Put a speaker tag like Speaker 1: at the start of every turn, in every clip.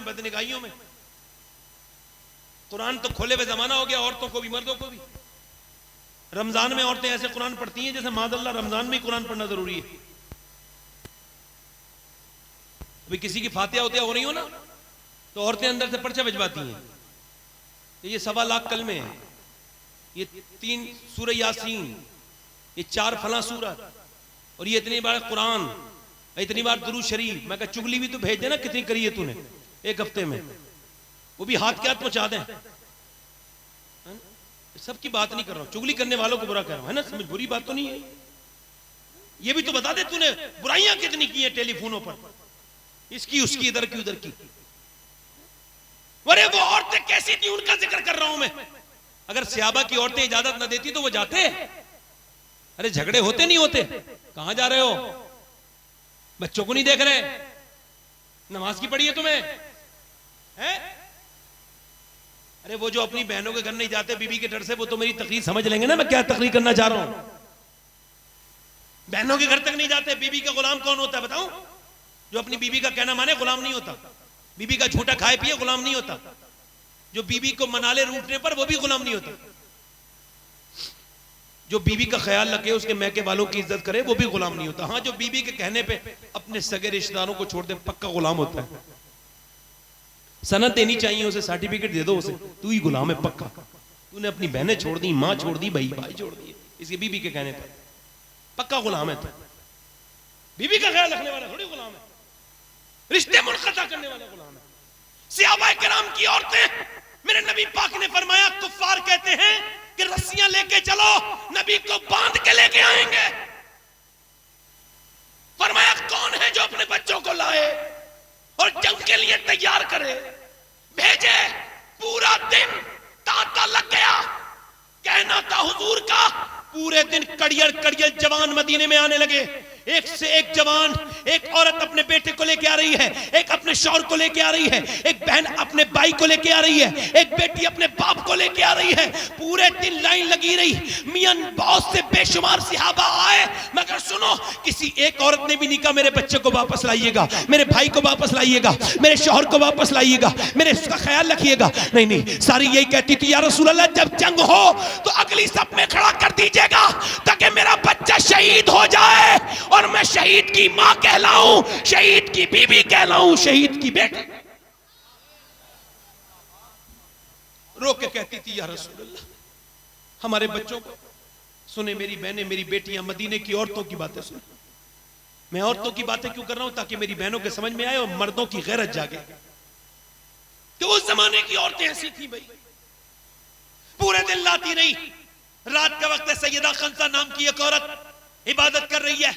Speaker 1: में, बदनिगाहियों में। कुरान तो खोले हुए जमाना हो गया, औरतों को भी मर्दों को भी। रमजान में औरतें ऐसे कुरान पढ़ती हैं जैसे मादल्ला रमजान में ही कुरान पढ़ना जरूरी है। अभी किसी की फातिहा उतिया हो रही हो ना, तो औरतें अंदर से पर्चा भिजवाती हैं, ये 1.25 लाख कलमे हैं, ये 3 सूरह यासीन, ये 4 फला सूरत, और ये इतनी बार कुरान, इतनी बार दुरूद शरीफ। मैं कहा चुगली भी तो भेज देना, कितनी करी है तूने एक हफ्ते में, वो भी हाथ के हाथ पहुंचा दें। सबकी बात नहीं कर रहा हूं, चुगली करने वालों को बुरा कर रहा हूं, है ना, समझ, बुरी बात तो नहीं है। ये भी तो बता दे तूने बुराइयां कितनी की हैं टेलीफोनों पर, इसकी उसकी, इधर की उधर की। अरे वो औरतें कैसी थी उनका जिक्र कर रहा हूं मैं। अगर सहाबा की औरतें इजाजत न देती तो वो जाते। अरे झगड़े होते नहीं होते, कहां जा रहे हो, बच्चों को नहीं देख रहे, नमाज की पढ़ी है तुम्हें, है? अरे वो जो अपनी बहनों के घर नहीं जाते बीबी के डर से, वो तो मेरी तकरीर समझ लेंगे ना मैं क्या तकरीर करना चाह रहा हूं। बहनों के घर तक नहीं जाते। बीबी का गुलाम कौन होता है बताऊं? जो अपनी बीबी का कहना माने गुलाम नहीं होता। बीबी का झूठा खाए पिए गुलाम नहीं होता। जो बीबी को मना ले रूठने पर वो भी गुलाम नहीं होता। जो बीबी का ख्याल रखे, उसके मैके वालों की इज्जत करे, वो भी गुलाम नहीं होता। हाँ, जो बीबी के कहने पे अपने सगे रिश्तेदारों को छोड़ दे, पक्का गुलाम होता है। सनद देनी चाहिए उसे, सर्टिफिकेट दे दो उसे, तू ही गुलाम है पक्का। तूने अपनी बहनें छोड़ दी, माँ छोड़ दी, भाई छोड़ दिए, इसकी बीबी के कहने पर पक्का गुलाम है। तो बीबी का ख्याल रखने वाला थोड़ी गुलाम है, रिश्ते मुनक़ता करने वाला गुलाम है। सहाबाए किराम की औरतें, मेरे नबी पाक ने फरमाया, कुफ्फार कहते हैं कि रस्सियां लेके चलो, नबी को बांध के लेके आएंगे। फरमाया कौन है जो अपने बच्चों को लाए और जंग के लिए तैयार करे, भेजे। पूरा दिन तांता लग गया, कहना था हुजूर का। पूरे दिन कड़ियल जवान मदीने में आने लगे, एक से एक जवान। एक औरत अपने बेटे को लेके आ रही है, एक अपने शौहर को लेके आ रही है, एक बहन अपने भाई को लेके आ रही है, एक बेटी अपने बाप को लेके आ रही है। पूरे दिन लाइन लगी रही। मियां बहुत से बेशुमार सहाबा आए, मगर सुनो, किसी एक औरत ने भी नहीं कहा मेरे बच्चे को वापस लाइएगा, मेरे भाई को वापस लाइएगा, मेरे शौहर को वापस लाइएगा, मेरे उसका ख्याल रखिएगा। नहीं, सारी यही कहती थी, या रसूल अल्लाह, जब जंग हो तो अगली सब में खड़ा कर दीजिएगा, ताकि मेरा बच्चा शहीद हो जाए और मैं शहीद की मां कहलाऊं, शहीद की बीबी कहलाऊं, शहीद की बेटी। रो के कहती थी, या रसूल अल्लाह, हमारे बच्चों को सुने, मेरी बहनें, मेरी बेटियां, मदीने की औरतों की बातें सुने। मैं औरतों की बातें क्यों कर रहा हूं? ताकि मेरी बहनों के समझ में आए और मर्दों की गैरत जागे। तो उस जमाने की औरतें ऐसी थी भाई, पूरे दिन लाती रही। रात का वक्त है, सैयदा खंसा नाम की एक औरत इबादत कर रही है,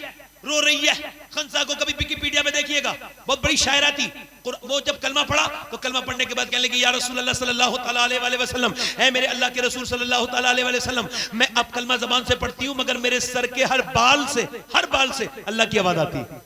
Speaker 1: रो रही है। खंसा को कभी विकिपीडिया में देखिएगा, बहुत बड़ी शायरा थी। वो जब कलमा पढ़ा तो कलमा पढ़ने के बाद कहने लगी, या रसूल अल्लाह सल्लल्लाहु तआला अलैहि वसल्लम, है मेरे अल्लाह के रसूल सल्लल्लाहु तआला अलैहि वसल्लम, मैं अब कलमा जबान से पढ़ती हूँ, मगर मेरे सर के हर बाल से अल्लाह की आवाज आती है।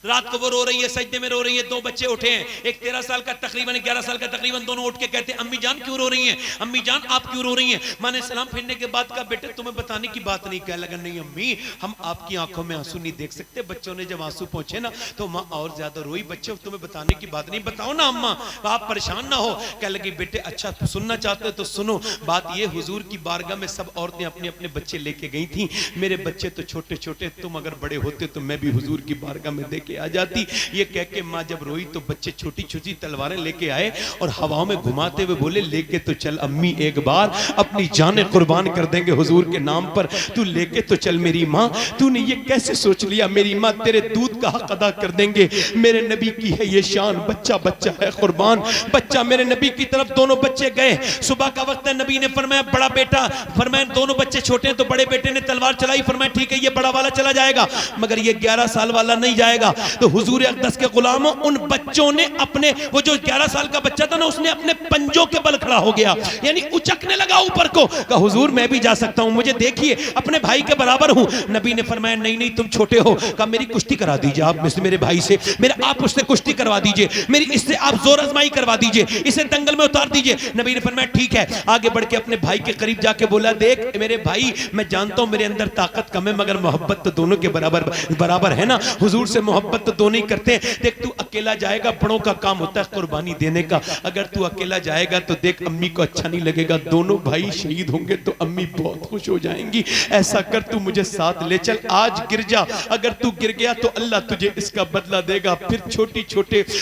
Speaker 1: रात को वो रो रही है, सजदे में रो रही है। 2 बच्चे उठे हैं, एक 13 साल का तकरीबन, 11 साल का तकरीबन। दोनों उठ के कहते हैं, अम्मी जान क्यों रो रही हैं? अम्मी जान आप क्यों रो रही हैं? मां ने सलाम फिरने के बाद कहा, बेटे तुम्हें बताने की बात नहीं। कह लगा, नहीं अम्मी, हम आपकी आंखों में आंसू नहीं देख सकते। बच्चों ने जब आंसू पहुंचे ना तो मां और ज्यादा रोई। बच्चों तुम्हें बताने की बात नहीं, बताओ ना अम्मा, आप परेशान ना हो। कह लगी, बेटे अच्छा सुनना चाहते हो तो सुनो। बात ये, हुजूर की बारगाह में सब औरतें अपने अपने बच्चे लेके गई थी। मेरे बच्चे तो छोटे छोटे, तुम अगर बड़े होते तो मैं भी हुजूर की बारगाह में दे के आ जाती। ये कह के मां जब रोई तो बच्चे छोटी छोटी तलवारें लेके आए और हवाओं में घुमाते हुए बोले, लेके तो चल अम्मी, एक बार अपनी जानें कुर्बान कर देंगे हुजूर के नाम पर। तू लेके तो चल मेरी मां। तूने ये कैसे सोच लिया? मेरी मां तेरे दूध का हक अदा कर देंगे। मेरे नबी की है ये शान, बच्चा बच्चा है कुर्बान। बच्चा मेरे नबी की तरफ, दोनों बच्चे गए। सुबह का वक्त है, नबी ने फरमाया बड़ा बेटा, फरमाया दोनों बच्चे छोटे हैं तो बड़े बेटे ने तलवार चलाई। फरमाया ठीक है, ये बड़ा वाला चला जाएगा, मगर ये 11 साल वाला नहीं जाएगा। तो हुजूर अक़दस के गुलामों, उन बच्चों ने अपने, वो जो 11 साल का बच्चा था ना, उसने अपने पंजों के बल खड़ा हो गया, यानी उचकने लगा ऊपर को। कहा हुजूर मैं भी जा सकता हूं, मुझे देखिए अपने भाई के बराबर हूं। नबी ने फरमाया नहीं नहीं तुम छोटे हो। कहा मेरी कुश्ती करा दीजिए आप मेरे भाई से, आप उससे कुश्ती करवा दीजिए, मेरी इससे आप जोर आजमाई करवा दीजिए, इसे दंगल में उतार दीजिए। नबी ने फरमाया ठीक है। आगे बढ़ के अपने भाई के करीब जाके बोला, देख मेरे भाई, मैं जानता हूं मेरे अंदर ताकत कम है, मगर मोहब्बत तो दोनों के बराबर है ना। हुजूर से मोहब्बत मोहब्बत तो दोनों ही करते हैं। देख तू अकेला जाएगा, बड़ों का काम होता है कुर्बानी देने का। अगर तू अकेला जाएगा तो देख अम्मी को अच्छा नहीं लगेगा, दोनों भाई शहीद होंगे तो अम्मी बहुत खुश हो जाएंगी। ऐसा कर तू मुझे साथ ले चल, आज गिर जा, अगर तू गिर गया तो अल्लाह तुझे इसका बदला देगा। फिर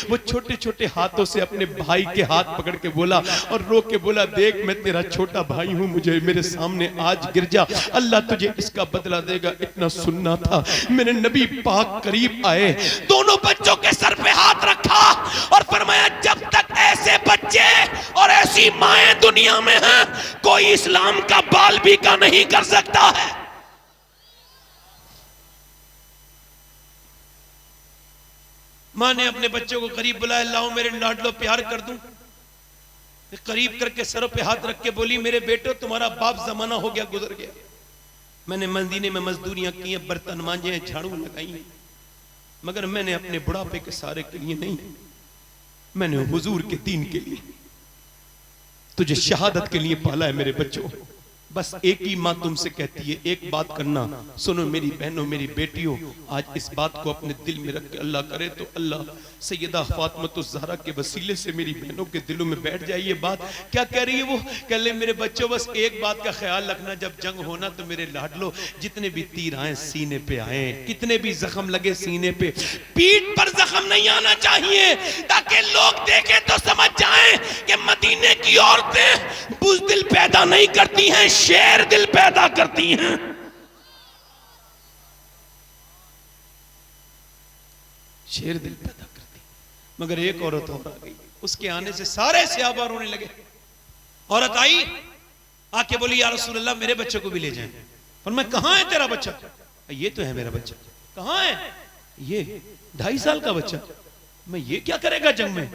Speaker 1: वो छोटे छोटे हाथों से अपने भाई के हाथ पकड़ के बोला और रो के बोला, देख मैं तेरा छोटा भाई हूं, मुझे मेरे सामने आज गिर जा, अल्लाह तुझे इसका बदला देगा। इतना सुनना था। मेरे नबी पाक करीब आए, दोनों बच्चों के सर पे हाथ रखा और फरमाया, जब तक ऐसे बच्चे और ऐसी माएं दुनिया में हैं, कोई इस्लाम का बाल भी का नहीं कर सकता है। मां ने अपने बच्चों को करीब बुलाया, लाओ मेरे लाडलो प्यार कर दूं। करीब करके सरों पे हाथ रख के बोली, मेरे बेटो तुम्हारा बाप जमाना हो गया, गुजर गया। मैंने मदीने में मजदूरियां की हैं, बर्तन मांजे हैं, झाड़ू लगाई हैं, मगर मैंने अपने बुढ़ापे के सारे के लिए नहीं, मैंने हुजूर के दीन के लिए, तुझे शहादत के लिए पाला है मेरे बच्चों। बस एक ही माँ तुमसे कहती है, एक बात करना, सुनो मेरी बहनों, मेरी बेटियों, आज इस बात को अपने दिल में रख के अल्लाह करे तो अल्लाह सैयदा फातिमा ज़हरा के वसीले से मेरी बहनों के दिलों में बैठ जाए ये बात। क्या कह रही है वो? कह ले मेरे बच्चों बस एक बात का ख्याल रखना, जब जंग होना तो मेरे लाडलो जितने भी तीर आए सीने पे आए, कितने भी जख्म लगे सीने पे, पीठ पर जख्म नहीं आना चाहिए, ताकि लोग देखें तो समझ जाएं कि मदीने की औरतें बुज़दिल पैदा नहीं करती हैं, शेर दिल पैदा करती हैं। शेर दिल पैदा करती। मगर एक औरत और आ गई, उसके आने से सारे सहाबा रोने लगे। औरत आई, आके बोली, या रसूल अल्लाह मेरे बच्चे को भी ले जाएं। पर मैं, कहां है तेरा बच्चा? ये तो है मेरा बच्चा। कहां है? ये 2.5 साल का बच्चा। मैं, ये क्या करेगा जंग में?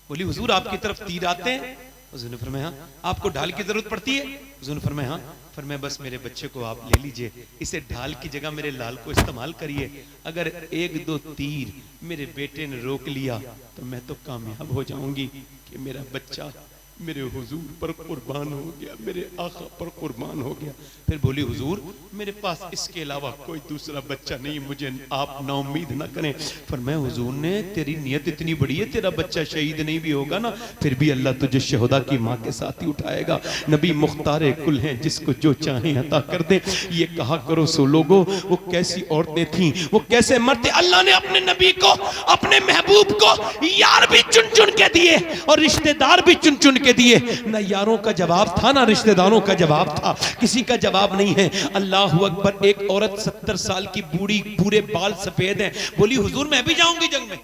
Speaker 1: बोली, हुजूर आपकी तरफ तीर आते हैं। हुजूर ने फरमाया, आपको ढाल की जरूरत पड़ती है? हुजूर ने फरमाया, हाँ। फरमाया, बस मेरे बच्चे को आप ले लीजिए, इसे ढाल की जगह मेरे लाल को इस्तेमाल करिए। अगर 1-2 तीर मेरे बेटे ने रोक लिया तो मैं तो कामयाब हो जाऊंगी कि मेरा बच्चा मेरे हुजूर पर कुर्बान हो गया, मेरे आका पर कुर्बान हो गया। फिर बोली, हुजूर मेरे पास इसके अलावा कोई दूसरा बच्चा नहीं, मुझे आप नाउम्मीद ना करें। फरमाया, हुजूर ने, तेरी नियत इतनी बड़ी है, तेरा बच्चा शहीद नहीं भी होगा ना, फिर भी अल्लाह तुझे शहदा की माँ के साथ ही उठाएगा। नबी मुख्तार कुल हैं, जिसको जो चाहे अता कर दे। ये कहा करो सो लोगो, वो कैसी औरतें थीं, वो कैसे मरते। अल्लाह ने अपने नबी को, अपने महबूब को यार भी चुन चुन के दिए और रिश्तेदार भी चुन चुन के दिए। ना यारों का जवाब था, ना रिश्तेदारों का जवाब था, किसी का जवाब नहीं है। अल्लाह अकबर। एक औरत 70 साल की बूढ़ी, पूरे बाल सफेद हैं, बोली, हुजूर मैं भी जाऊंगी जंग में।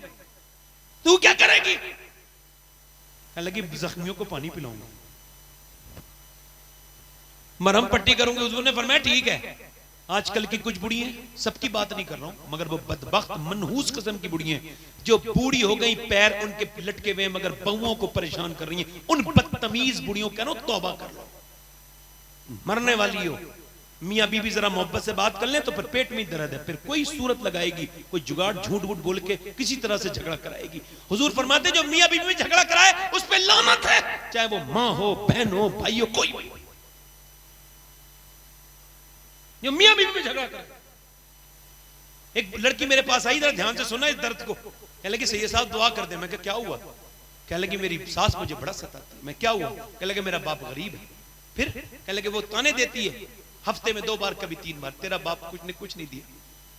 Speaker 1: तू क्या करेगी? कहने लगी, जख्मियों को पानी पिलाऊंगा, मरहम पट्टी करूंगी। हुजूर ने फरमाया, ठीक है। आजकल की कुछ बुढ़ियां, सबकी बात नहीं कर रहा हूं, मगर वो बदबख्त मनहूस किस्म की बुढ़ियां जो बूढ़ी हो गई, पैर उनके लटके हुए मगर बहुओं को परेशान कर रही हैं, उन बदतमीज बुढ़ियों का ना तौबा कर लो। मरने वाली हो, मियाँ बीवी जरा मोहब्बत से बात कर लें तो फिर पेट में दर्द है, फिर कोई सूरत लगाएगी, कोई जुगाड़ झूठ वूठ बोल के किसी तरह से झगड़ा कराएगी। हुजूर फरमाते, जो मियाँ बीवी में झगड़ा कराए उस पर लानत है, चाहे वो माँ हो, बहन हो, भाई हो, कोई भी। जो मियाँ बीवी में झगड़ा करे। एक लड़की मेरे पास आई, जरा ध्यान से सुना इस दर्द को। कहने लगी, सैयद साहब दुआ कर दे। मैं कहा, क्या हुआ? कहने लगी, मेरी सास मुझे बड़ा सताती है। मैं, क्या हुआ? कहने लगे, मेरा बाप गरीब है। फिर कहने लगे, वो ताने देती है, हफ्ते में 2 बार, कभी 3 बार, तेरा बाप कुछ नहीं दिया,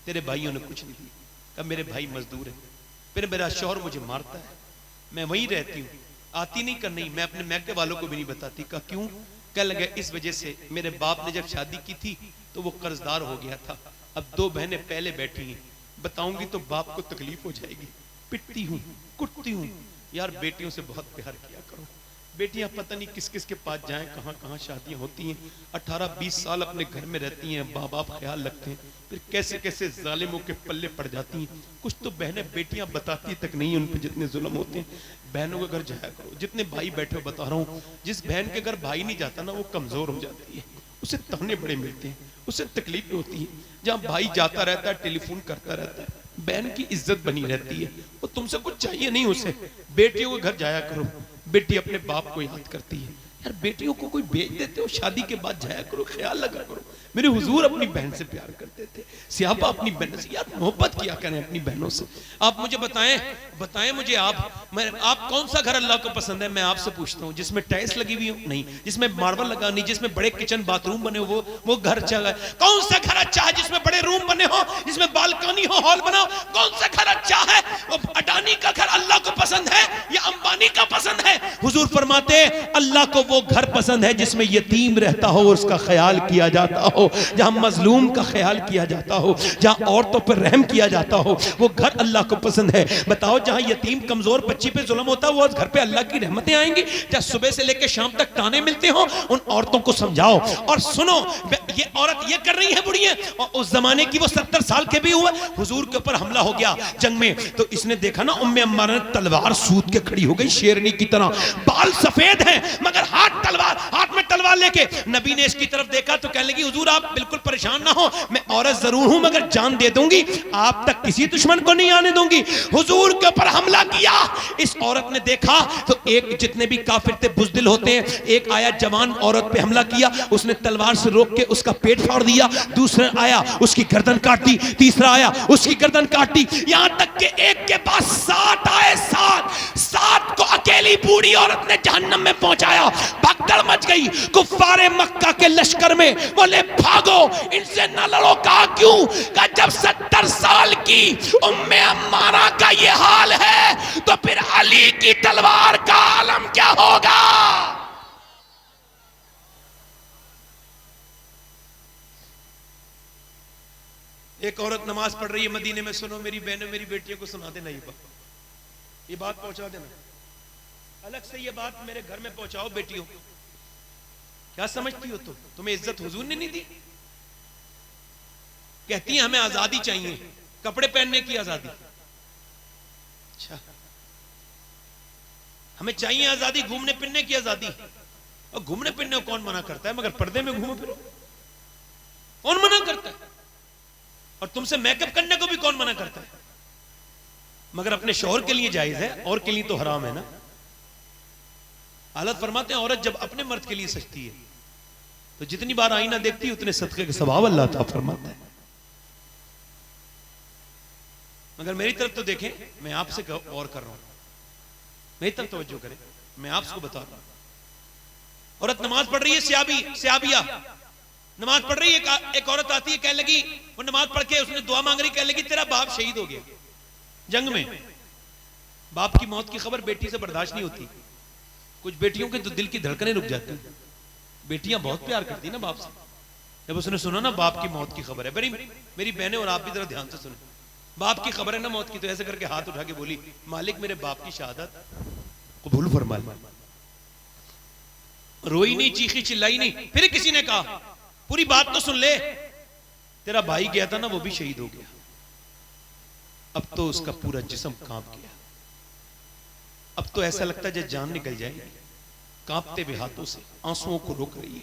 Speaker 1: तेरे भाइयों ने कुछ नहीं दिया। कहा, मेरे भाई मजदूर है। फिर मेरा शौहर मुझे मारता है, मैं वहीं रहती हूँ, आती नहीं कर, नहीं मैं अपने मैके वालों को भी नहीं बताती। कहा, क्यों? कहने लगे, इस वजह से मेरे बाप ने जब शादी की थी तो वो कर्जदार हो गया था, अब 2 बहनें पहले बैठी हैं, बताऊंगी तो बाप को तकलीफ हो जाएगी, पिटती हूँ, कुटती हूँ। यार बेटियों से बहुत प्यार किया करो, बेटियां पता नहीं किस किस के पास जाएं, कहाँ कहाँ शादियां होती हैं, 18-20 साल अपने घर में रहती हैं, माँ बाप ख्याल रखते हैं, फिर कैसे कैसे जालिमों के पल्ले पड़ जाती हैं। कुछ तो बहनें बेटियां बताती तक नहीं उन पर जितने जुल्म होते हैं। बहनों के घर जाया करो, जितने भाई बैठे हो बता रहा हूँ, जिस बहन के घर भाई नहीं जाता ना वो कमजोर हो जाती है, उसे ताने बड़े मिलते हैं, उसे तकलीफ होती है। जहाँ भाई जाता रहता है, टेलीफोन करता रहता है, बहन की इज्जत बनी रहती है, वो तुमसे कुछ चाहिए नहीं उसे। बेटियों के घर जाया करो, बेटी अपने बाप को याद करती है। यार बेटियों को कोई भेज देते हो, शादी के बाद जाया करो, ख्याल लगा करो। मेरे हुजूर अपनी बहन से प्यार करते थे, सियाबा अपनी बहन से यार मोहब्बत किया करें अपनी बहनों से। आप मुझे बताएं मुझे आप कौन सा घर अल्लाह को पसंद है? मैं आपसे पूछता हूँ, जिसमें टाइल्स लगी हुई हो नहीं, जिसमें मार्बल लगा नहीं, जिसमें बड़े किचन बाथरूम बने हो, वो घर अच्छा है? कौन सा घर अच्छा है जिसमें बड़े रूम बने हो, जिसमें बालकनी हो, हॉल बना हो? कौन सा घर अच्छा है? वो अडानी का घर अल्लाह को पसंद है या अंबानी का पसंद है? हुजूर फरमाते अल्लाह को वो घर पसंद है जिसमें यतीम रहता हो, उसका ख्याल किया जाता हो, जहां मजलूम का ख्याल किया जाता हो, जहां औरतों पर रहम किया जाता हो, वो घर अल्लाह को पसंद है। बताओ जहां यतीम कमजोर बच्ची पे जुल्म होता है, वो घर पे अल्लाह की रहमतें आएंगी? जहां सुबह से लेकर शाम तक ताने मिलते हो, उन औरतों को समझाओ और सुनो। ये औरत ये कर रही है बुढ़िया, और उस जमाने की वो 70 साल के भी हुए, हुजूर के ऊपर हमला हो गया जंग में, तो इसने देखा ना उम्मे अम्मारा ने तलवार सूद के खड़ी हो गई शेरनी की तरह, बाल सफेद हैं मगर हाथ में तलवार लेके। नबी ने इसकी तरफ देखा तो कहने लगी हुजूर आप बिल्कुल परेशान ना हो, मैं औरत जरूर हूं मगर जान दे दूंगी, आप तक किसी दुश्मन को नहीं आने दूंगी। हुजूर के ऊपर हमला किया। इस औरत ने देखा तो एक जितने भी काफिर थे बुज़दिल होते हैं, एक आया जवान औरत पे हमला किया, उसने तलवार से रोक के उसका पेट फाड़ दिया, दूसरा आया उसकी गर्दन काट दी, तीसरा आया उसकी गर्दन काट दी, यहां तक कि एक के पास 7 आए, 7 को अकेली बूढ़ी औरत ने जहन्नम में पहुंचाया। भगदड़ मच गई कुफ्फारे मक्का के लश्कर में, बोले भागो इनसे न लड़ो। कहा क्यों? कहा जब 70 साल की उम्मे अम्मारा का ये हाल है तो फिर अली की तलवार का आलम क्या होगा? एक औरत नमाज पढ़ रही है मदीने में, सुनो मेरी बहनों मेरी बेटियों को सुना देना, ये बात पहुंचा देना, अलग से ये बात मेरे घर में पहुंचाओ बेटियों। क्या समझती हो तुम? तुम्हें इज्जत हुजूर ने नहीं दी? कहती हैं हमें आजादी चाहिए, कपड़े पहनने की आजादी। अच्छा, हमें चाहिए आजादी, घूमने फिरने की आजादी। और घूमने फिरने को कौन मना करता है? मगर पर्दे में घूमो फिरो कौन मना करता है? और तुमसे मेकअप करने को भी कौन मना करता है? मगर अपने शौहर के लिए जायज है, और के लिए तो हराम है ना। हालत फरमाते हैं औरत जब अपने मर्द के लिए सजती है तो जितनी बार आईना देखती है उतने सदके के सवाब अल्लाह ताला फरमाता है। मगर मेरी तरफ तो देखें, मैं आपसे और कर रहा हूं, मेरी तरफ तवज्जो करें, मैं आपको बता रहा हूं। औरत नमाज पढ़ रही है, सियाबिया नमाज पढ़ रही है, एक औरत आती है, कहने लगी, वो नमाज पढ़ के उसने दुआ मांग रही, कहने लगी तेरा बाप शहीद हो गया जंग में। बाप की मौत की खबर बेटी से बर्दाश्त नहीं होती। कुछ बेटियों के तो दिल की धड़कनें रुक जाती हैं। बेटियां बहुत प्यार करती है ना बाप से। जब उसने सुना ना बाप की मौत की खबर है, मेरी बहनें और आप भी जरा ध्यान से सुने, बाप की खबर है ना मौत की, तो ऐसे करके हाथ उठा के बोली मालिक मेरे बाप की शहादत कबूल फरमा। रोई नहीं, चीखी चिल्लाई नहीं। फिर किसी ने कहा पूरी बात तो सुन ले, तेरा भाई गया था ना वो भी शहीद हो गया, अब तो उसका पूरा जिस्म कांप गया, अब तो ऐसा लगता है जैसे जान निकल जाएगी। कांपते हुए हाथों से आंसुओं को रोक रही है,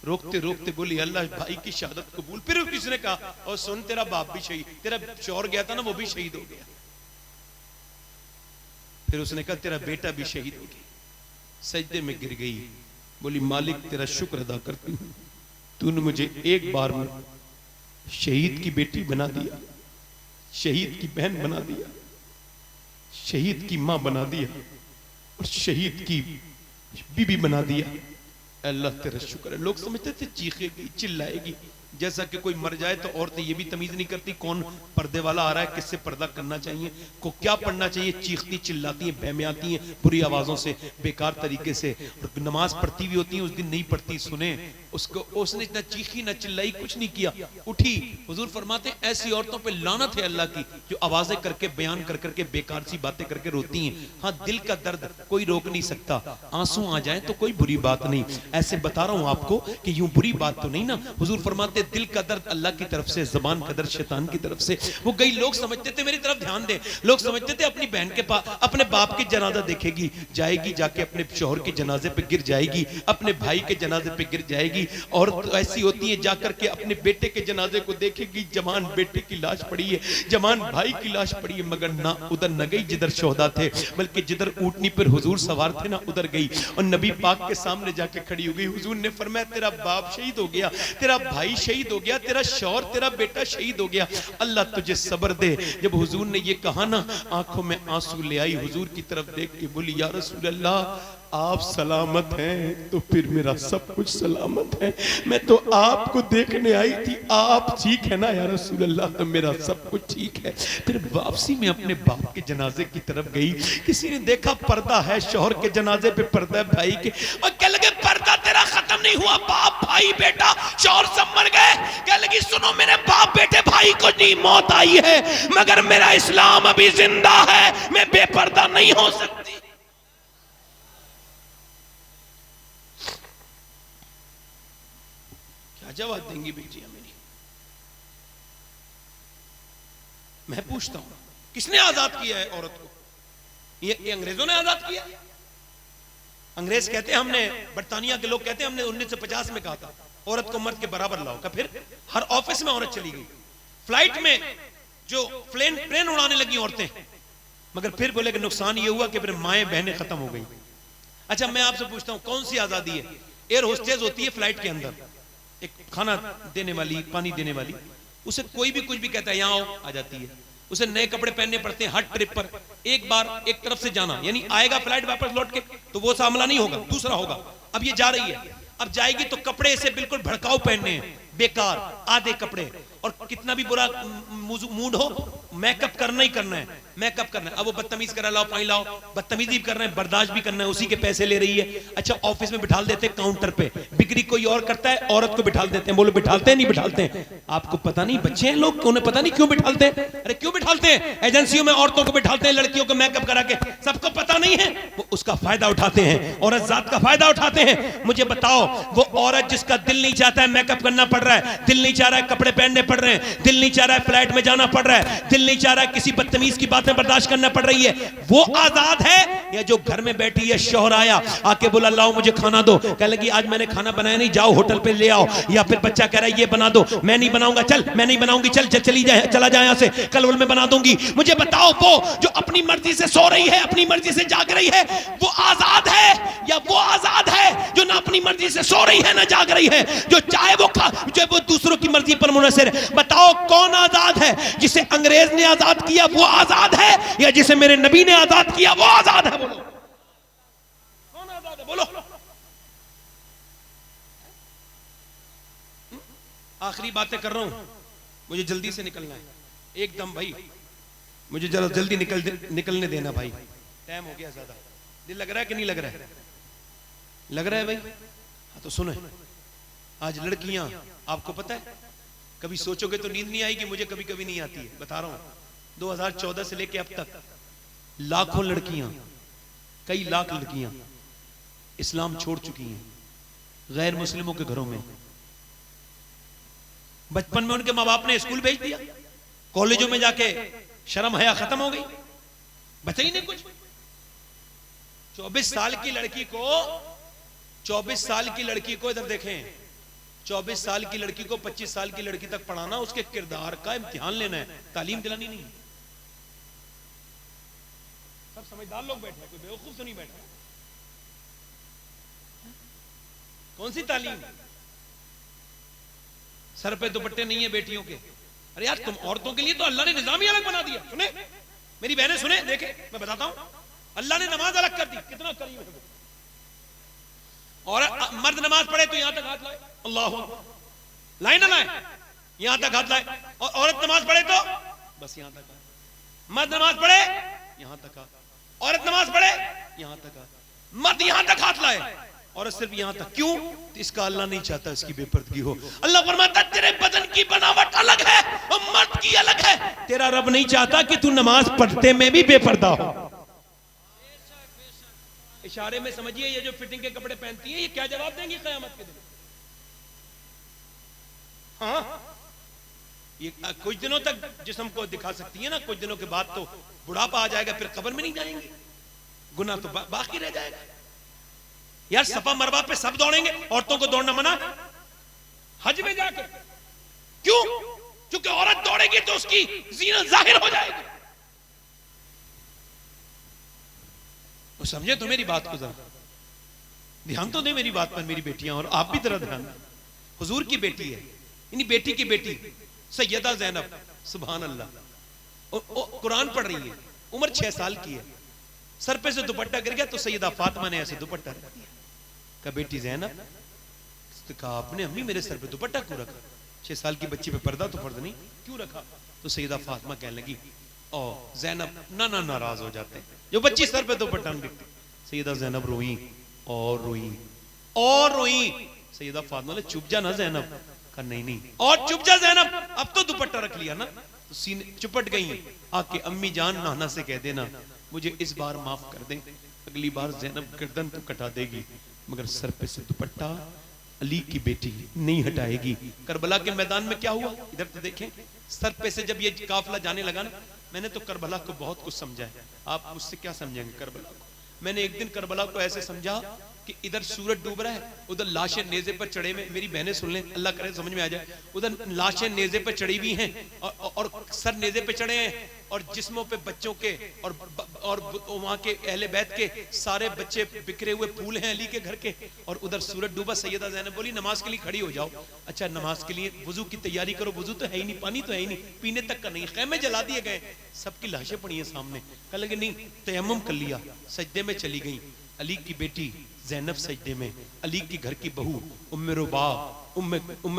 Speaker 1: रोकते रोकते बोली अल्लाह भाई की शहादत कबूल। फिर किसी ने कहा और सुन तेरा बाप भी शहीद, तेरा शौहर गया था ना वो भी शहीद हो गया। फिर उसने कहा तेरा बेटा भी शहीद हो गया। सजदे में गिर गई, बोली मालिक तेरा शुक्र अदा करती हूं, तूने मुझे एक बार में शहीद की बेटी बना दिया, शहीद की बहन बना दिया, शहीद की मां बना दिया और शहीद की बीबी बना दिया। अल्लाह तेरा शुक्र है। लोग समझते थे चीखेगी चिल्लाएगी, जैसा कि कोई मर जाए तो औरतें ये भी तमीज नहीं करती कौन पर्दे वाला आ रहा है, किससे पर्दा करना चाहिए, को क्या पढ़ना चाहिए। चीखती चिल्लाती हैं, बहमियाती हैं बुरी आवाजों से, बेकार तरीके से। और नमाज पढ़ती भी होती है, उस दिन नहीं पढ़ती, सुने उसको, उसने इतना चीखी ना चिल्लाई, कुछ नहीं किया, उठी। हुजूर फरमाते हैं ऐसी औरतों पे लानत है अल्लाह की जो आवाजें करके बयान कर करके बेकार सी बातें करके रोती हैं। हाँ दिल का दर्द कोई रोक नहीं सकता, आंसू आ जाए तो कोई बुरी बात नहीं। ऐसे बता रहा हूं आपको कि यूं बुरी बात तो नहीं ना। हुजूर फरमाते दिल का दर्द अल्लाह की तरफ से, ज़बान का दर्द शैतान की तरफ से। वो कई लोग समझते थे, मेरी तरफ ध्यान दे, लोग समझते थे अपनी बहन के पास अपने बाप की जनाजा देखेगी, जाएगी जाके अपने शौहर के जनाजे पे गिर जाएगी, अपने भाई के जनाजे पे गिर जाएगी। और तो ऐसी होती है जाकर के अपने बेटे के जनाजे को देखेगी, जवान बेटे की लाश पड़ी है, जवान भाई की लाश पड़ी है, मगर ना उधर न गई जिधर शोहदा थे, बल्कि जिधर ऊंटनी पर हुजूर सवार थे ना उधर गई और नबी पाक के सामने जाके खड़ी हो गई। हुजूर ने फरमाया तेरा बाप शहीद हो गया, तेरा भाई शहीद हो गया, तेरा शौहर तेरा बेटा शहीद हो गया, अल्लाह तुझे सब्र दे। जब हुजूर ने ये कहा ना, आंखों में आंसू ले आई, हुजूर की तरफ देख के बोली, या रसूल अल्लाह आप सलामत हैं तो फिर मेरा सब कुछ सलामत है। मैं तो आपको देखने आई थी, आप ठीक है ना या रसूल अल्लाह, तो मेरा सब कुछ ठीक है। फिर वापसी में अपने बाप के जनाजे की तरफ गई, किसी ने देखा पर्दा है, शौहर के जनाजे पे पर्दा है भाई के, और कह लगे पर्दा तेरा खत्म नहीं हुआ, बाप भाई बेटा शौहर सब मर गए। कह लगी सुनो मेरे बाप बेटे भाई को नहीं मौत आई है, मगर मेरा इस्लाम अभी जिंदा है, मैं बेपर्दा नहीं हो सकती। जवाब देंगी बेटियां मेरी? मैं पूछता हूं, किसने आजाद किया है औरत को? ये अंग्रेजों ने आजाद किया। अंग्रेज कहते हैं, हमने बरतानिया के लोग कहते हैं हमने 1950 में कहा था औरत को मर्द के बराबर लाओ का, फिर हर ऑफिस में औरत चली गई, फ्लाइट में जो प्लेन उड़ाने लगी औरतें, मगर फिर बोले कि नुकसान ये हुआ कि फिर माएं बहनें खत्म हो गई। अच्छा मैं आपसे पूछता हूं, कौन सी आजादी है? एयर होस्टेस होती है फ्लाइट के अंदर, एक खाना देने वाली, पानी देने वाली, उसे कोई भी कुछ भी कहता है यहाँ आओ, आ जाती है। उसे नए कपड़े पहनने पड़ते हैं हर ट्रिप पर, एक बार एक तरफ से जाना, यानी आएगा फ्लाइट वापस लौट के तो वो सामला नहीं होगा, दूसरा होगा। अब ये जा रही है, अब जाएगी तो कपड़े से बिल्कुल भड़काऊ पहनने हैं, बेकार आधे कपड़े, और कितना भी बुरा मूड हो मेकअप करना ही करना है, मेकअप करना है। अब वो बदतमीज कर रहा, लाओ पानी लाओ, बदतमीजी कर रहे हैं, बर्दाश्त भी करना है, उसी के पैसे ले रही है। अच्छा ऑफिस में बिठा देते हैं काउंटर पे, बिक्री कोई और करता है, औरत को बिठा देते हैं। बोलो बिठाते हैं नहीं बिठाते हैं? आपको पता नहीं, बच्चे हैं लोग, उन्हें पता नहीं क्यों बिठाते हैं। अरे क्यों बिठाते हैं? एजेंसियों में औरतों को बिठाते हैं, लड़कियों को मेकअप करा के, सबको पता नहीं है, वो उसका फायदा उठाते हैं, औरत जात का फायदा उठाते हैं। मुझे बताओ, वो औरत जिसका दिल नहीं चाहता है मेकअप करना पड़ रहा है, दिल नहीं चाह रहा है कपड़े पहनने पड़ रहे हैं, दिल नहीं चाह रहा है फ्लाइट में जाना पड़ रहा है, दिल नहीं चाह रहा है किसी बदतमीज की बातें बर्दाश्त करना पड़ रही है, वो आजाद है? या जो घर में बैठी है, शौहर आया आके बोला लाओ मुझे खाना दो, कह लगी आज मैंने खाना बनाया नहीं, जाओ होटल पे ले आओ, या फिर बच्चा कह रहा है ये बना दो, मैं नहीं बनाऊंगा, चल मैं नहीं बनाऊंगी, चल चली जाए, चला जाए यहाँ से, कल मैं बना दूंगी। मुझे बताओ, वो जो अपनी मर्जी से सो रही है, अपनी मर्जी से जाग रही है, वो आजाद है? या वो आजाद है जो ना अपनी मर्जी से सो रही है ना जाग रही है, जो चाहे वो खा, जो वो दूसरों की मर्जी पर मुनहसर है? बताओ कौन आजाद है? जिसे अंग्रेज ने आजाद किया वो आजाद है, या जिसे मेरे नबी ने आजाद किया वो आजाद है? बोलो कौन आजाद है? बोलो। आखिरी बातें कर रहा हूं, मुझे जल्दी से निकलना है एकदम भाई, मुझे जरा जल्दी निकलने देना भाई, टाइम हो गया ज्यादा। दिल लग रहा है कि नहीं लग रहा है? लग रहा है भाई? हाँ तो सुनो, आज लड़कियां, आपको पता है कभी सोचोगे तो नींद नहीं आएगी, मुझे कभी कभी नहीं आती है, बता रहा हूं। 2014 से लेके अब तक लाखों लड़कियां, कई लाख लड़कियां इस्लाम छोड़ चुकी हैं, गैर मुस्लिमों के घरों में। बचपन में उनके माँ बाप ने स्कूल भेज दिया, कॉलेजों में जाके शर्म हया खत्म हो गई, बचा ही नहीं कुछ। 24 साल की लड़की को, 24 साल की लड़की को इधर देखें, 24 साल की लड़की को 25 साल की लड़की तक पढ़ाना, उसके किरदार का इम्तिहान लेना है, तालीम दिलानी नहीं। सब समझदार लोग बैठे हैं, कोई बेवकूफ तो नहीं बैठा। कौन सी तालीम? सर पे दुपट्टे नहीं है बेटियों के। अरे यार तुम औरतों के लिए तो अल्लाह ने निजाम ही अलग बना दिया। सुने मेरी बहनें, सुने, देखे मैं बताता हूं, अल्लाह ने नमाज अलग कर दी, कितना करीब है। और मर्द नमाज पढ़े तो यहां तक हाथ लाए, अल्लाह लाए ना लाए, यहां तक हाथ लाए, और औरत नमाज पढ़े तो बस यहां तक। मर्द नमाज पढ़े यहां तक, औरत नमाज पढ़े यहां तक, मर्द यहां तक हाथ लाए, औरत सिर्फ यहां तक। क्यों? तो इसका अल्लाह नहीं चाहता इसकी बेपर्दगी हो। अल्लाह फरमाता तेरे बदन की बनावट अलग है और मर्द की अलग है। तेरा रब नहीं चाहता कि तू नमाज पढ़ते में भी बेपर्दा हो। इशारे में समझिए, ये जो फिटिंग के कपड़े पहनती है, ये क्या जवाब देंगी क़यामत के दिन? हाँ, ये कुछ दिनों तक जिस्म को दिखा सकती है ना, कुछ दिनों के बाद तो बुढ़ापा आ जाएगा, फिर कब्र में नहीं जाएंगे, गुनाह तो बाकी रह जाएगा। यार सफा मरवा पे सब दौड़ेंगे, औरतों को दौड़ना मना हज में जाकर। क्यों? क्योंकि औरत दौड़ेगी तो उसकी जीनत जाहिर हो जाएगी। वो समझे तो मेरी बात को, जरा ध्यान तो दे मेरी बात पर मेरी बेटियां, और आप भी जरा ध्यान। हुजूर की बेटी है, इन्हीं बेटी की बेटी सैयदा ज़ैनब, सुभान अल्लाह, कुरान पढ़ रही है, उम्र 6 साल की है, सर पे से दुपट्टा गिर गया तो सैयदा फातिमा ने ऐसे दुपट्टा रख दिया। कहा बेटी ज़ैनब, तो कहा आपने अम्मी मेरे सर पे दुपट्टा क्यों रखा? 6 साल की बच्ची पे पर्दा तो फर्ज नहीं, क्यों रखा? तो सैयदा फातिमा कहने लगी, और ज़ैनब नाना नाराज हो जाते हैं जो बच्ची सर पे दुपट्टा नहीं रखती। सैयदा ज़ैनब रोई और रोई और रोई। सैयदा फातिमा ने चुप जा ना ज़ैनब, कहा नहीं नहीं, और चुप जा ज़ैनब, अब तो दुपट्टा रख लिया ना। तो सीने चुपट गई, आके अम्मी जान नाना से कह देना मुझे इस बार माफ कर दें, अगली बार ज़ैनब गर्दन तो कटा देगी मगर सर पे से दुपट्टा अली की बेटी नहीं हटाएगी। करबला के मैदान में क्या हुआ इधर तो देखें। सर पे से जब ये काफिला जाने लगा ना, मैंने तो करबला को बहुत कुछ समझा है, आप मुझसे क्या समझेंगे करबला को। मैंने एक दिन करबला को ऐसे समझा कि इधर सूरज डूब रहा है, उधर लाशें नेज़े पर चढ़े हुए, मेरी बहनें सुन लें, अल्लाह करे समझ में आ जाए, उधर लाशें नेज़े पर चढ़ी हुई हैं और सर नेज़े पे चढ़े हैं और जिस्मों पे बच्चों के और वहां के अहले बैत के सारे बच्चे बिखरे हुए फूल हैं अली के घर के, और उधर सूरज डूबा। सैयदा ज़ैनब बोली नमाज के लिए खड़ी हो जाओ। अच्छा नमाज के लिए वुजू की तैयारी करो, वुजू तो है ही नहीं, पानी तो है ही नहीं, पीने तक का नहीं, खैमे जला दिए गए, सबकी लाशें पड़ी हैं सामने। कह लगे नहीं, तयम्मुम कर लिया, सजदे में चली गई। अली की बेटी ज़ैनब सजदे में, अली की घर की बहू उम्मे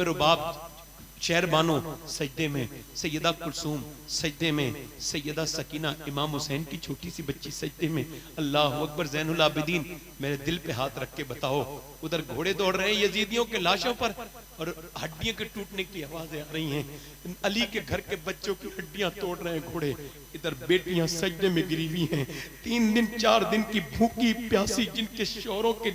Speaker 1: रुबाब शहर बानो सजदे में, सैयदा कुलसूम सजदे में, सैयदा सकीना इमाम हुसैन की छोटी सी बच्ची सजदे में। अल्लाह अकबर। ज़ैनुल आबिदीन मेरे दिल पे हाथ रख के बताओ, उधर घोड़े दौड़ रहे हैं यजीदियों के लाशों पर और हड्डियों के टूटने की आवाजें आ रही हैं, अली के घर के बच्चों की हड्डियां तोड़ रहे हैं घोड़े, इधर बेटियां सजदे में गिरी हुई हैं, 3 दिन 4 दिन की भूखी प्यासी जिनके शौरों के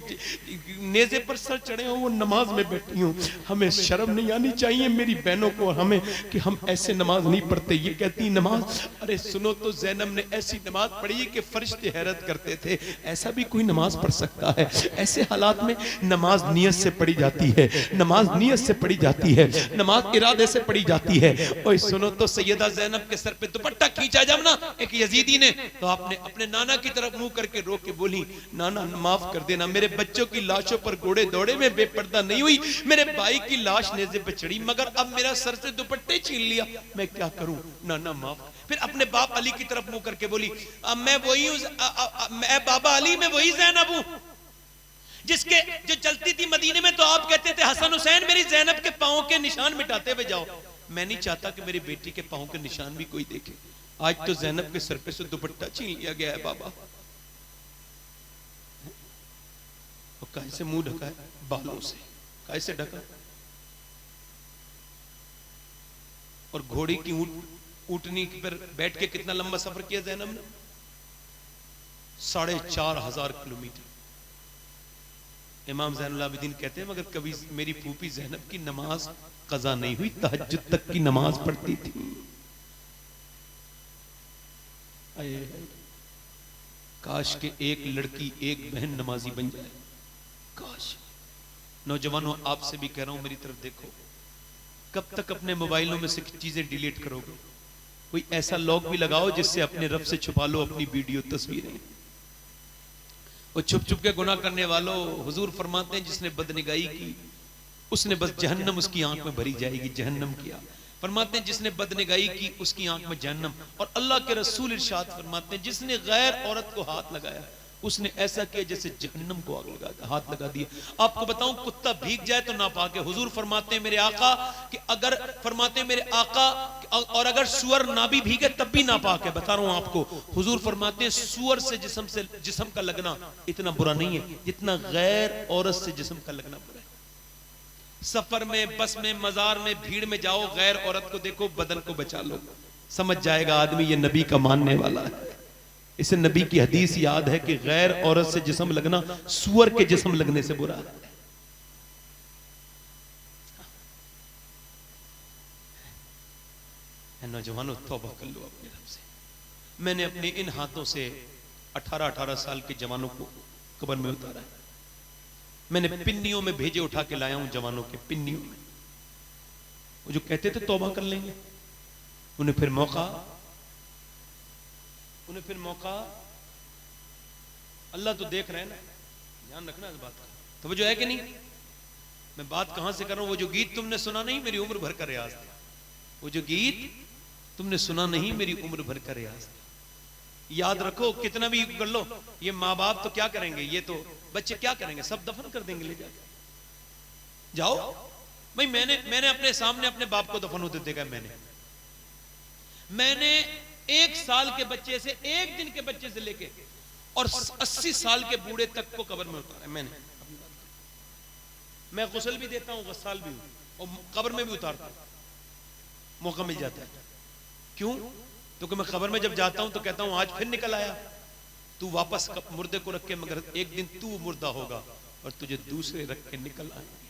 Speaker 1: नेज़े पर सर चढ़े हो वो नमाज में बैठी हूँ। हमें शर्म नहीं आनी चाहिए मेरी बहनों को और हमें कि हम ऐसे नमाज नहीं पढ़ते। ये कहती नमाज, अरे सुनो तो ज़ैनब ने ऐसी नमाज पढ़ी है कि फरिश्ते हैरत करते थे, ऐसा भी कोई नमाज पढ़ सकता है? ऐसे हालात में नमाज नियत से पढ़ी जाती है, नमाज नियत से पढ़ी जाती है, नमाज इरादे से पढ़ी जाती है। ओए सुनो तो सैयदा ज़ैनब के सर पे दुपट्टा खींचा जब ना एक यजीदी ने, तो आपने अपने नाना की तरफ मुंह करके रो के बोली नाना माफ कर देना, मेरे बच्चों की लाशों पर घोड़े दौड़े में बेपर्दा नहीं हुई, मेरे भाई की लाश नेज़े पे चढ़ी मगर अब मेरा सर से दुपट्टे छीन लिया, मैं क्या करूं, नाना माफ। फिर अपने बाप अली की तरफ मुंह करके बोली मैं वही हूं, मैं बाबा अली मैं वही ज़ैनब हूं जिसके जो चलती थी मदीने में तो आप कहते थे हसन हुसैन मेरी ज़ैनब के पांव के निशान मिटाते हुए जाओ। मैं नहीं चाहता कि मेरी बेटी के पांव के निशान भी कोई देखे। आज तो ज़ैनब के सर पे से दुपट्टा छीन लिया गया है बाबा, और कैसे मुंह ढका है, बालों से कैसे ढका, और घोड़ी की ऊँटनी पर बैठ के कितना लंबा सफर किया ज़ैनब ने, 4,500 किलोमीटर। इमाम ज़ैनुल आबिदीन कहते हैं मगर कभी मेरी फूफी ज़ैनब की नमाज कज़ा नहीं हुई, तहज्जुद तक की नमाज पढ़ती थी। काश के एक लड़की एक बहन नमाजी बन जाए, काश। नौजवानों आपसे भी कह रहा हूं मेरी तरफ देखो, कब तक अपने मोबाइलों में से चीजें डिलीट करोगे? कोई ऐसा लॉक भी लगाओ जिससे अपने रब से छुपा लो अपनी वीडियो तस्वीरें। वो छुप छुप के गुनाह करने वालों, हुजूर फरमाते हैं जिसने बदनिगाही की उसने बस जहन्नम उसकी आंख में भरी जाएगी, जहन्नम किया। फरमाते हैं जिसने बदनिगाही की उसकी आंख में जहन्नम। और अल्लाह के रसूल इरशाद फरमाते हैं जिसने गैर औरत को हाथ लगाया उसने ऐसा किया जैसे जहन्नम को आग लगा हाथ लगा दिया। आपको बताऊं कुत्ता भीग जाए तो नापाक है। हुजूर फरमाते हैं मेरे आका कि अगर फरमाते हैं मेरे आका और अगर सुअर ना भी भीगे तब भी नापाक है। बता रहा हूं आपको, हुजूर फरमाते हैं सुअर से जिस्म का लगना इतना बुरा नहीं है जितना गैर औरत से जिस्म का लगना बुरा है। सफर में, बस में, मजार में, भीड़ में जाओ, गैर औरत को देखो, बदन को बचा लो, समझ जाएगा आदमी ये नबी का मानने वाला है। इसे नबी की हदीस याद है कि गैर औरत से जिस्म लगना सुअर के जिस्म लगने से बुरा है। नौजवानों तौबा कर लो अपने रब से। मैंने अपने इन हाथों से 18-18 साल के जवानों को कब्र में उतारा है। मैंने पिन्नियों में भेजे उठा के लाया हूं जवानों के, पिन्नियों में। वो जो कहते थे तौबा कर लेंगे, उन्हें फिर मौका अल्लाह तो देख रहे हैं ना, ध्यान रखना इस बात का। तो वो जो है कि नहीं, मैं बात कहां से कर रहा हूं? वो जो गीत तुमने सुना नहीं, मेरी उम्र भर का रियाज था। वो जो गीत तुमने सुना नहीं, मेरी उम्र भर का रियाज था। याद रखो, कितना भी कर लो, ये माँ बाप तो क्या करेंगे, ये तो बच्चे क्या करेंगे, सब दफन कर देंगे ले जाके। जाओ भाई, मैंने अपने सामने अपने बाप को दफन होते देखा। मैंने 1 साल के बच्चे से, 1 दिन के बच्चे से लेके और 80 साल के बूढ़े तक को कब्र में उतारा मैंने। मैं गुस्ल भी देता हूं, गस्साल भी हूं, और कब्र में भी उतारता हूं, मौका मिल जाता है। क्यों? तो मैं कब्र में जब जाता हूं तो कहता हूं आज फिर निकल आया तू, वापस मुर्दे को रख के, मगर एक दिन तू मुर्दा होगा और तुझे दूसरे रख के निकल आएंगे,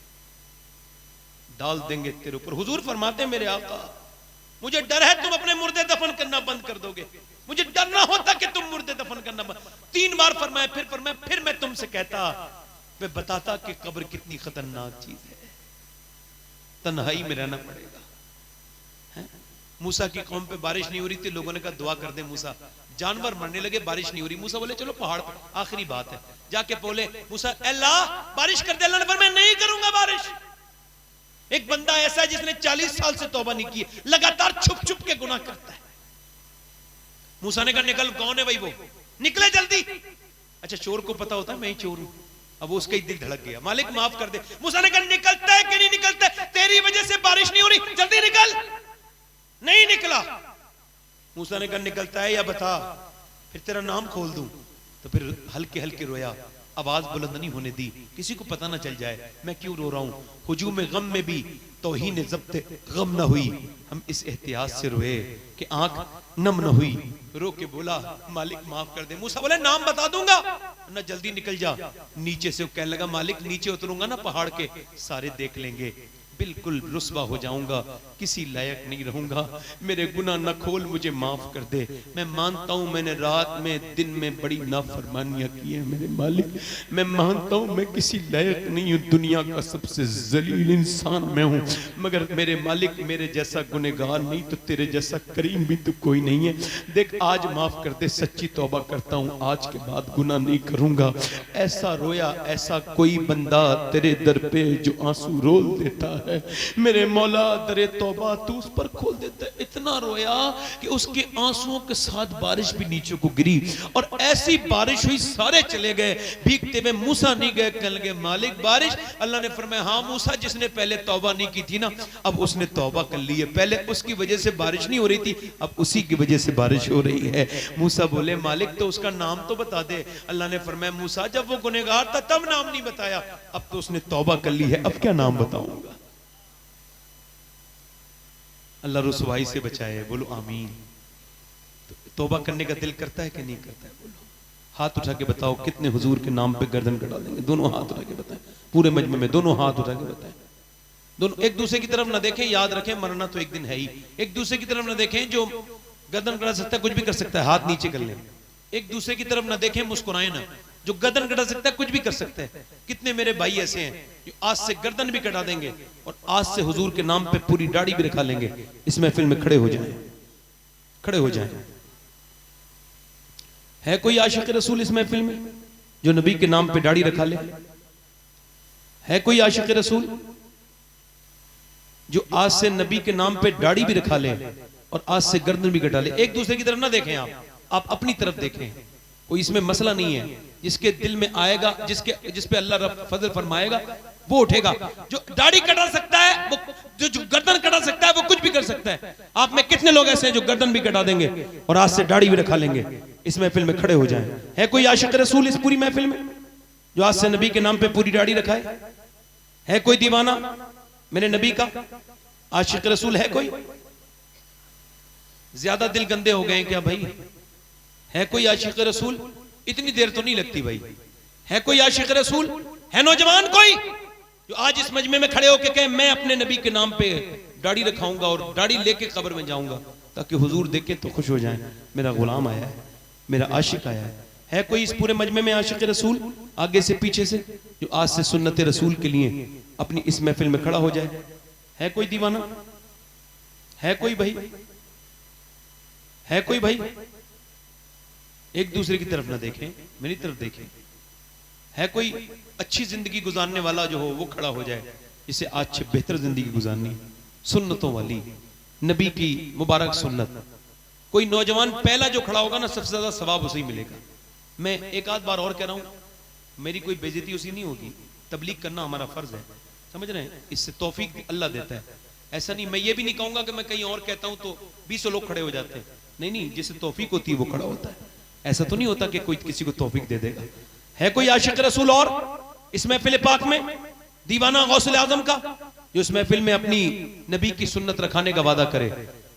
Speaker 1: डाल देंगे तेरे ऊपर। हुजूर फरमाते हैं मेरे आका, मुझे डर है तुम अपने मुर्दे दफन करना बंद कर दोगे, मुझे डर ना होता कि तुम मुर्दे दफन करना बंद। 3 बार फरमाया, फिर मैं तुमसे कहता, मैं बताता कि कब्र कितनी खतरनाक चीज है, तन्हाई में रहना पड़ेगा। मूसा की कौम पे बारिश नहीं हो रही थी, लोगों ने कहा दुआ कर दे मूसा, जानवर मरने लगे, बारिश नहीं हो रही। मूसा बोले चलो पहाड़ पर, आखिरी बात है, जाके बोले मूसा अल्लाह बारिश कर दे। अल्लाह ने फरमाया मैं नहीं करूंगा बारिश। एक बंदा ऐसा है जिसने 40 साल से तौबा नहीं की, लगातार छुप छुप के गुनाह करता है। मूसा ने कहा निकल, कौन है भाई वो, निकले जल्दी। अच्छा, चोर को पता होता है मैं ही चोर हूं, अब उसका ही दिल धड़क गया, मालिक माफ कर दे। मूसा ने कहा निकलता है कि नहीं निकलता है, तेरी वजह से बारिश नहीं हो रही, जल्दी निकल। नहीं निकला। मूसा ने कहा निकलता है या बता, फिर तेरा नाम खोल दूं। तो फिर हल्के हल्के रोया, आवाज बुलंद नहीं होने दी, किसी को पता ना चल जाए मैं क्यों रो रहा हूं। हुजूम गम में भी तौहीन ज़ब्त गम न हुई, हम इस एहतियात से रोए कि आंख नम न हुई। रो के बोला मालिक माफ कर दे। मूसा बोले नाम बता दूंगा ना, जल्दी निकल जा। नीचे से कहने लगा मालिक नीचे उतरूंगा ना पहाड़ के, सारे देख लेंगे, बिल्कुल रुस्वा हो जाऊंगा, किसी लायक नहीं रहूंगा, मेरे गुनाह न खोल, मुझे माफ कर दे। मैं मानता हूं मैंने रात में दिन में बड़ी नाफरमानियां की है मेरे मालिक, मैं मानता हूं मैं किसी लायक नहीं हूं, दुनिया का सबसे जलील इंसान मैं हूं, मगर मेरे मालिक मेरे जैसा गुनहगार नहीं तो तेरे जैसा करीम भी तो कोई नहीं है। देख आज माफ कर दे, सच्ची तौबा करता हूं, आज के बाद गुनाह नहीं करूंगा। ऐसा रोया, ऐसा कोई बंदा तेरे दर पे जो आंसू रोल देता है मेरे मौला, दरे तौबा तू उस पर खोल देता है। इतना रोया कि उसके आंसुओं के साथ बारिश भी नीचे को गिरी, और ऐसी बारिश हुई सारे चले गए, भीगते हुए मूसा नहीं गए, कहने लगे मालिक बारिश। अल्लाह ने फरमाया हाँ मूसा, जिसने पहले तौबा नहीं की थी ना, अब उसने तौबा कर ली है, पहले उसकी वजह से बारिश नहीं हो रही थी, अब उसी की वजह से बारिश हो रही है। मूसा बोले मालिक तो उसका नाम तो बता दे। अल्लाह ने फरमाया मूसा जब वो गुनहगार था तब नाम नहीं बताया, अब तो उसने तौबा कर ली है, अब क्या नाम बताऊंगा। अल्लाह रुसवाई से बचाए, बोलो आमीन। तो तौबा करने का दिल करता है कि नहीं करता है? बोलो, हाथ उठा के बताओ कितने हुजूर के नाम पे गर्दन कटा देंगे। दोनों हाथ उठा के बताएं, पूरे मजमे में दोनों हाथ उठा के बताएं। दोनों एक दूसरे की तरफ ना देखें, याद रखें मरना तो एक दिन है ही। एक दूसरे की तरफ ना देखें, जो गर्दन कटा सकता है कुछ भी कर सकता है, हाथ नीचे कर लें। एक दूसरे की तरफ ना देखें, मुस्कुराएं ना, जो गर्दन कटा सकता है कुछ भी कर सकता है। कितने मेरे भाई ऐसे हैं जो आज से गर्दन भी कटा देंगे और आज से हुजूर के नाम पे पूरी दाढ़ी भी रखा लेंगे। इस महफिल में खड़े हो जाएं, खड़े हो जाएं। है कोई आशिक रसूल इस महफिल में जो नबी के नाम पे दाढ़ी रखा ले? है कोई आशिक रसूल जो आज से नबी के नाम पे दाढ़ी भी रखा ले और आज से गर्दन भी कटा ले? एक दूसरे की तरफ ना देखें, आप अपनी तरफ देखें। कोई इसमें मसला नहीं है, जिसके दिल में आएगा, जिस पे अल्लाह रब फजल फरमाएगा वो उठेगा। जो दाढ़ी कटा सकता है, वो जो गर्दन कटा सकता है, वो कुछ भी कर सकता है। आप में कितने लोग ऐसे हैं जो गर्दन भी कटा देंगे और आज से दाढ़ी भी रखा लेंगे? इस महफिल में खड़े हो जाएं। है कोई आशिक रसूल इस पूरी महफिल में जो आज से नबी के नाम पे पूरी दाढ़ी रखाए? है कोई दीवाना मेरे नबी का? आशिक रसूल है कोई? ज्यादा दिल गंदे हो गए क्या भाई? है कोई आशिक रसूल? इतनी देर तो नहीं लगती भाई। है कोई आशिक रसूल? है नौजवान कोई जो आज इस मजमे में खड़े होकर कहे मैं अपने नबी के नाम पे दाढ़ी रखाऊंगा और दाढ़ी लेके कब्र में जाऊंगा ताकि हुजूर देखे तो खुश हो जाएं, मेरा गुलाम आया है, मेरा आशिक आया है? है कोई इस पूरे मजमे में आशिक रसूल आगे से पीछे से जो आज से सुन्नत रसूल के लिए अपनी इस महफिल में खड़ा हो जाए? है कोई दीवाना? है कोई भाई? है कोई भाई? एक दूसरे की तरफ ना देखें, मेरी तरफ देखें। है कोई अच्छी जिंदगी गुजारने वाला जो हो वो खड़ा हो जाए? इसे आज से बेहतर जिंदगी गुजारनी, सुन्नतों वाली, नबी की मुबारक सुन्नत। कोई नौजवान पहला जो खड़ा होगा ना, सबसे ज्यादा सवाब उसे ही मिलेगा। मैं एक आध बार और कह रहा हूं, मेरी कोई बेइज्जती उसी नहीं होगी, तबलीग करना हमारा फर्ज है, समझ रहे हैं, इससे तौफीक अल्लाह देता है। ऐसा नहीं, मैं ये भी नहीं कहूंगा कि मैं कहीं और कहता हूं तो 20 लोग खड़े हो जाते हैं, नहीं नहीं, जिसे तौफीक होती है वो खड़ा होता है। ऐसा तो नहीं होता कि कोई किसी को तौफीक दे देगा। है कोई आशिक रसूल और इस महफिल पाक में, दीवाना गौसुल आजम का, जो इस महफिल में अपनी नबी की सुन्नत रखाने का वादा करे,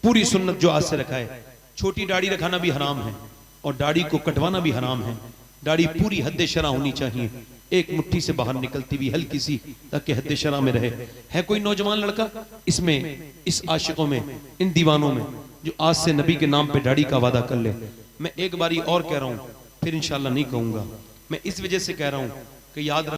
Speaker 1: पूरी सुन्नत जो आज से रखाए। छोटी दाढ़ी रखाना भी हराम है और दाढ़ी को कटवाना भी हराम है। दाढ़ी पूरी हद शरा होनी चाहिए, एक मुट्ठी से बाहर निकलती हुई हल्की सी, ताकि हद शरा में रहे। है कोई नौजवान लड़का इसमें, इस आशिकों में, इन दीवानों में, जो आज से नबी के नाम पे दाढ़ी का वादा कर ले? मैं एक बारी और कह रहा हूं, फिर इंशाल्लाह नहीं कहूंगा। मैं इस वजह से कह रहा हूं कि याद